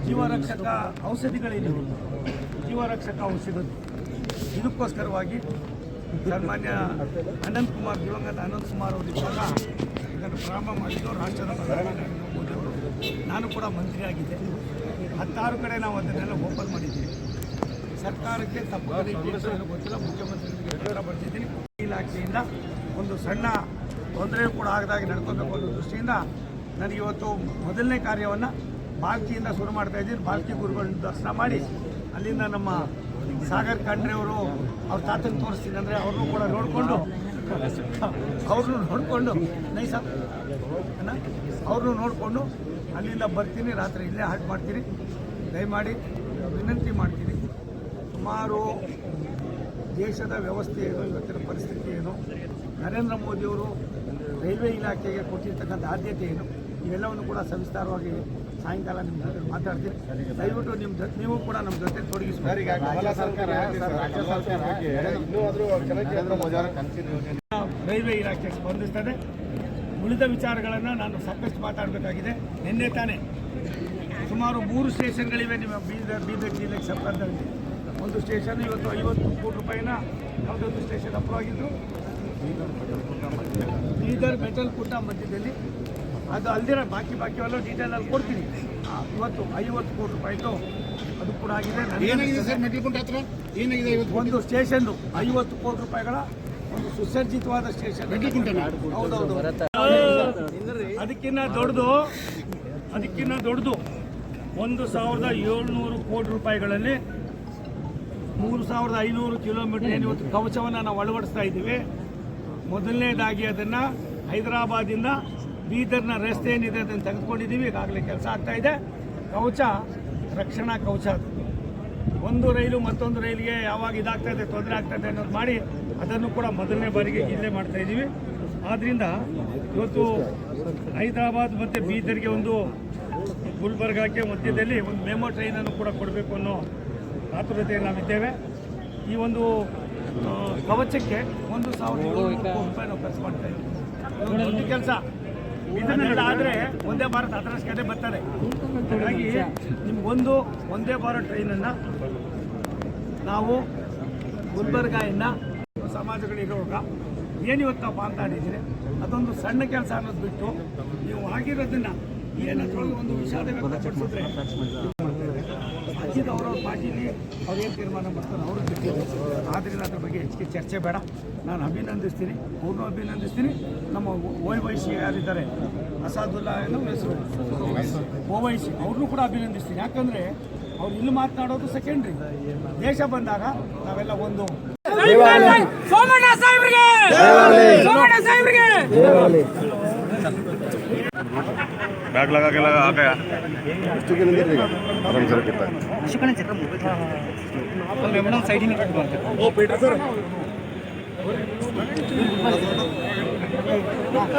ಜೀವರಕ್ಷಕ ಔಷಧಿಗಳೇನಿವೆ, ಜೀವರಕ್ಷಕ ಔಷಧಿ ಇದಕ್ಕೋಸ್ಕರವಾಗಿ ಸನ್ಮಾನ್ಯ ಅನಂತಕುಮಾರ್, ದಿವಂಗತ ಅನಂತಕುಮಾರ್ ಅವರು ಇದ್ದಾಗ ಇದನ್ನು ಪ್ರಾರಂಭ ಮಾಡಿದ್ದು ರಾಷ್ಟ್ರದ ಪ್ರಧಾನಿ ಮೋದಿಯವರು. ನಾನು ಕೂಡ ಮಂತ್ರಿಯಾಗಿದ್ದೆ. 16 ಕಡೆ ನಾವು ಅದನ್ನೆಲ್ಲ ಓಪನ್ ಮಾಡಿದ್ದೀವಿ. ಸರ್ಕಾರಕ್ಕೆ ತಪ್ಪು ಗೊತ್ತಿಲ್ಲ, ಮುಖ್ಯಮಂತ್ರಿಗಳಿಗೆ ಪತ್ರ ಬರ್ತಿದ್ದೀನಿ. ಇಲಾಖೆಯಿಂದ ಒಂದು ಸಣ್ಣ ತೊಂದರೆ ಕೂಡ ಆಗದಾಗಿ ನಡ್ಕೋಬೇಕು ಅನ್ನೋ ದೃಷ್ಟಿಯಿಂದ ನನಗೆ ಇವತ್ತು ಮೊದಲನೇ ಕಾರ್ಯವನ್ನು ಬಾಲ್ಕಿಯಿಂದ ಶುರು ಮಾಡ್ತಾ ಇದ್ದೀನಿ. ಬಾಲ್ಕಿ ಗುರುಗಳನ್ನ ದರ್ಶನ ಮಾಡಿ ಅಲ್ಲಿಂದ ನಮ್ಮ ಸಾಗರ್ ಖಂಡ್ರೆ ಅವರು ಅವ್ರ ತಾತನ ತೋರಿಸ್ತೀನಿ ಅಂದರೆ ಅವ್ರನ್ನೂ ಕೂಡ ನೋಡಿಕೊಂಡು ಅವ್ರನ್ನೂ ನೋಡಿಕೊಂಡು ಅಲ್ಲಿಂದ ಬರ್ತೀನಿ. ರಾತ್ರಿ ಇಲ್ಲೇ ಹಾಲ್ಟ್ ಮಾಡ್ತೀನಿ. ದಯಮಾಡಿ ವಿನಂತಿ ಮಾಡ್ತೀನಿ, ಸುಮಾರು ದೇಶದ ವ್ಯವಸ್ಥೆ ಏನು, ಇವತ್ತಿನ ಪರಿಸ್ಥಿತಿ ಏನು, ನರೇಂದ್ರ ಮೋದಿಯವರು ರೈಲ್ವೆ ಇಲಾಖೆಗೆ ಕೊಟ್ಟಿರ್ತಕ್ಕಂಥ ಆದ್ಯತೆ ಏನು, ಇವೆಲ್ಲವನ್ನು ಕೂಡ ಸವಿಸ್ತಾರವಾಗಿ ಸಾಯಂಕಾಲ ನಿಮ್ಮ ಜೊತೆ ಮಾತಾಡ್ತೀನಿ. ದಯವಿಟ್ಟು ನೀವು ಕೂಡ ನಮ್ಮ ಜೊತೆ ತೊಡಗಿಸ್ಬೇಕು. ರೈಲ್ವೆ ಇಲಾಖೆ ಸ್ಪಂದಿಸ್ತದೆ. ಉಳಿದ ವಿಚಾರಗಳನ್ನು ನಾನು ಸಾಕಷ್ಟು ಮಾತಾಡಬೇಕಾಗಿದೆ. ನಿನ್ನೆ ತಾನೇ ಸುಮಾರು 3 ಸ್ಟೇಷನ್ಗಳಿವೆ ನಿಮ್ಮ ಬೀದರ್ ಜಿಲ್ಲೆಗೆ ಸಂಬಂಧದಲ್ಲಿ. ಒಂದು ಸ್ಟೇಷನ್ ಇವತ್ತು 50 ಕೋಟಿ ರೂಪಾಯಿನ ಯಾವುದೊಂದು ಸ್ಟೇಷನ್ ಅಪ್ರೂವ್ ಆಗಿದ್ದು ಬೀದರ್ ಮೆಟಲ್ಕುಂಟ ಮಧ್ಯದಲ್ಲಿ. ಅದು ಅಲ್ದಿರ ಬಾಕಿಯೆಲ್ಲ ಡೀಟೇಲಲ್ಲಿ ಕೊಡ್ತೀನಿ. ಇವತ್ತು 50 ಕೋಟಿ ರೂಪಾಯಿದು ಅದು ಕೂಡ ಆಗಿದೆ. ಒಂದು ಸ್ಟೇಷನ್ನು 50 ಕೋಟಿ ರೂಪಾಯಿಗಳ ಒಂದು ಸುಸಜ್ಜಿತವಾದ ಸ್ಟೇಷನ್. ಹೌದೌದು. ಅದಕ್ಕಿನ್ನ ದೊಡ್ಡದು 1700 ಕೋಟಿ ರೂಪಾಯಿಗಳಲ್ಲಿ 3500 ಕಿಲೋಮೀಟರ್ ಏನು ಇವತ್ತು ಕವಚವನ್ನು ನಾವು ಅಳವಡಿಸ್ತಾ ಇದ್ದೀವಿ. ಮೊದಲನೇದಾಗಿ ಅದನ್ನು ಹೈದರಾಬಾದಿಂದ ಬೀದರ್ನ ರಸ್ತೆ ಏನಿದೆ ಅದನ್ನು ತೆಗೆದುಕೊಂಡಿದ್ದೀವಿ. ಈಗಾಗಲೇ ಕೆಲಸ ಆಗ್ತಾ ಇದೆ. ಕವಚ ರಕ್ಷಣಾ ಕವಚ. ಒಂದು ರೈಲು ಮತ್ತೊಂದು ರೈಲಿಗೆ ಯಾವಾಗ ಇದಾಗ್ತಾ ಇದೆ, ತೊಂದರೆ ಆಗ್ತಾಯಿದೆ ಅನ್ನೋದು ಮಾಡಿ ಅದನ್ನು ಕೂಡ ಮೊದಲನೇ ಬಾರಿಗೆ ಇಲ್ಲೇ ಮಾಡ್ತಾ ಇದ್ದೀವಿ. ಆದ್ದರಿಂದ ಇವತ್ತು ಹೈದರಾಬಾದ್ ಮತ್ತು ಬೀದರ್ಗೆ ಒಂದು ಗುಲ್ಬರ್ಗಾಕ್ಕೆ ಮಧ್ಯದಲ್ಲಿ ಒಂದು ಮೆಮೊ ಟ್ರೈನನ್ನು ಕೂಡ ಕೊಡಬೇಕು ಅನ್ನೋ ಆತುರತೆಯಲ್ಲಿ ನಾವಿದ್ದೇವೆ. ಈ ಒಂದು ಕವಚಕ್ಕೆ 1700 ಕೋಟಿ ರೂಪಾಯಿ ನಾವು ಖರ್ಚು ಮಾಡ್ತಾ ಇದ್ದೀವಿ. ದೊಡ್ಡ ಕೆಲಸ. ಇದನ್ನೆಲ್ಲ ಆದರೆ ಒಂದೇ ಭಾರತ್ ಅದರಷ್ಟೇ ಬರ್ತಾರೆ. ಹಾಗಾಗಿ ನಿಮಗೊಂದು ಒಂದೇ ಭಾರತ್ ಟ್ರೈನನ್ನು ನಾವು ಗುಲ್ಬರ್ಗಾಯಿಂದ ಸಮಾಜಗಳಿರುವಾಗ ಏನಿವತ್ತು ನಾವು ಮಾತಾಡಿದ್ದೀರಿ ಅದೊಂದು ಸಣ್ಣ ಕೆಲಸ ಅನ್ನೋದು ಬಿಟ್ಟು ನೀವು ಆಗಿರೋದನ್ನು ಏನಂತೇಳಿ ಒಂದು ವಿಷಾದ ವ್ಯಕ್ತಪಡಿಸಿದ್ರೆ ರಾಜ್ಯದ ಅವರವ್ರ ಪಾರ್ಟಿಲಿ ಅವ್ರೇನು ತೀರ್ಮಾನ ಮಾಡ್ತಾರೆ ಅವರು ಬಿಟ್ಟಿದೆ. ಆದ್ದರಿಂದ ಅದ್ರ ಬಗ್ಗೆ ಹೆಚ್ಚಿಗೆ ಚರ್ಚೆ ಬೇಡ. ನಾನು ಅಭಿನಂದಿಸ್ತೀನಿ, ಅವ್ರನ್ನೂ ಅಭಿನಂದಿಸ್ತೀನಿ. ನಮ್ಮ OYC ಯಾರಿದ್ದಾರೆ, ಅಸಾದುಲ್ಲಾ ಅನ್ನೋ ಹೆಸರು OYC, ಅವ್ರನ್ನೂ ಕೂಡ ಅಭಿನಂದಿಸ್ತೀನಿ. ಯಾಕಂದರೆ ಅವ್ರು ಇಲ್ಲಿ ಮಾತನಾಡೋದು ಸೆಕೆಂಡ್ರಿ. ದೇಶ ಬಂದಾಗ ನಾವೆಲ್ಲ ಒಂದು. ಸೋಮಣ್ಣ ಸಾಹೇಬ್ರಿಗೆ बैग लगा के आ गया आराम से रखता है साइड ही ओ पीटर सर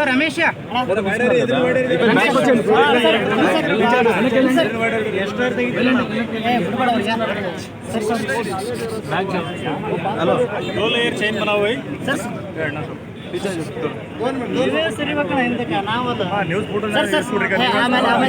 ರಮೇಶ चेन बना हुआ ಸರಿ ಬೇಕಣ್ಣ ಹಿಂದಕ್ಕೆ ನಾವಲ್ಲ ನ್ಯೂಸ್ ಫೋಟೋ ಆಮೇಲೆ